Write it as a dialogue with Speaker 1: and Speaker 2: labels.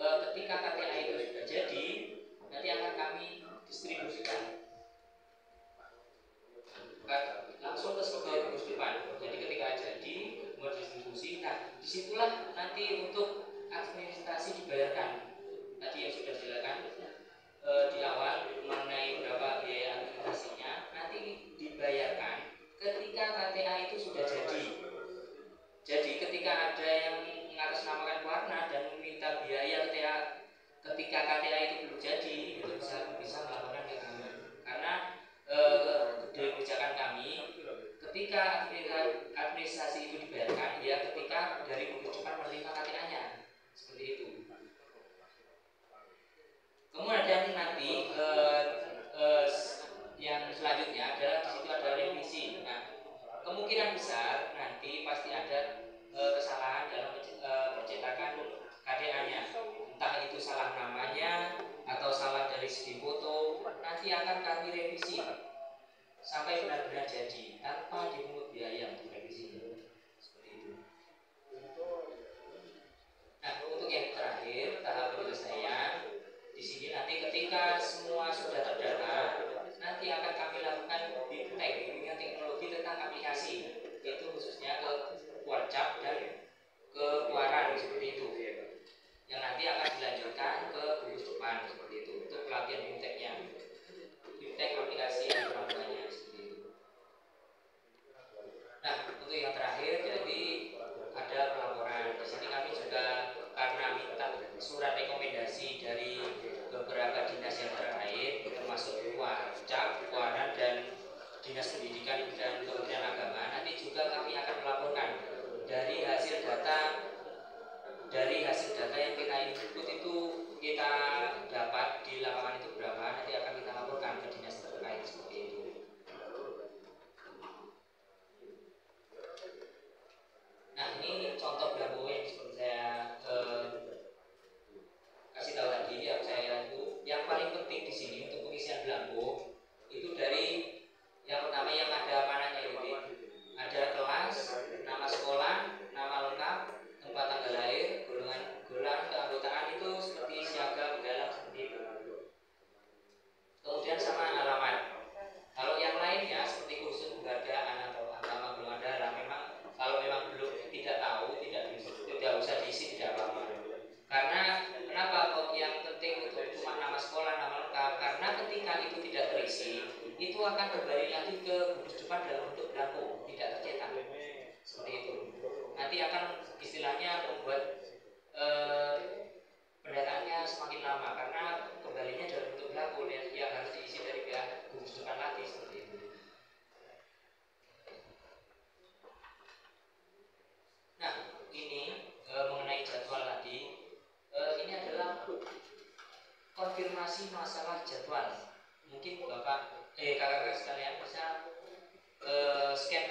Speaker 1: ketika KTA itu sudah jadi, nanti akan kami distribusikan langsung ke gugus depan. Jadi ketika jadi mau distribusi, nah disitulah nanti untuk administrasi dibayarkan. Tadi yang sudah dijelaskan di awal mengenai berapa biaya administrasinya, nanti dibayarkan ketika KTA itu sudah jadi. Jadi ketika ada yang mengatasnamakan warna dan meminta biaya ketika KTA itu belum jadi, itu bisa melaporkan ke kami. Karena dari kebijakan kami, ketika administrasi itu dibayarkan, ya ketika dari gugus depan menerima KTA-nya, seperti itu. Kemudian nanti yang selanjutnya adalah di situ ada revisi. Nah, kemungkinan besar nanti pasti ada kesalahan dalam percetakan KTA-nya, entah itu salah namanya atau salah dari segi foto. Nanti akan kami revisi sampai benar-benar jadi tanpa dipungut biaya untuk revisinya. Seperti itu. Nah, untuk yang terakhir tahap penyelesaian di sini nanti ketika semua sudah terdata, nanti akan kami lakukan bimtek, bimbingan teknologi tentang aplikasi, yaitu khususnya ke WhatsApp dan ke Quoran, seperti itu. Yang nanti akan dilanjutkan ke gugus depan, seperti itu, untuk pelatihan bimteknya, bimtek aplikasi dan penerapannya, seperti itu. Nah, untuk yang terakhir, jadi ada pelaporan. Di sini kami juga karena minta surat rekomendasi dari beberapa dinas yang terkait, termasuk WhatsApp, Quoran, dan Dinas Pendidikan dan Kementerian Agama. Nanti juga kami akan melaporkan dari hasil data yang kita input itu kita dapat di lapangan itu berapa, nanti akan kita laporkan ke dinas terkait, seperti itu. Nah, ini contoh belangko yang seperti saya kasih tahu tadi, yang saya itu yang paling penting di sini untuk pengisian belangko itu dari yang pertama yang ada mananya itu ada kelas, nama sekolah, nama lengkap, tempat tanggal lahir, golongan keanggotaan itu seperti siaga, penggalang, seperti itu. Kemudian sama alamat. Kalau yang lainnya seperti kursus penghargaan atau agama golongan darah, memang kalau memang belum tidak tahu, tidak usah diisi, tidak apa-apa. Karena kenapa kok yang penting itu cuma nama sekolah, nama lengkap? Karena ketika itu tidak terisi, itu akan kembali lagi ke gugus depan dalam bentuk belangko, tidak tercetak, seperti itu. Nanti akan istilahnya membuat pendataannya semakin lama karena kembalinya dalam bentuk belangko yang harus diisi dari pihak gugus depan lagi, seperti itu. Nah, ini mengenai jadwal tadi, ini adalah konfirmasi masalah jadwal. Mungkin kakak-kakak sekalian bisa scan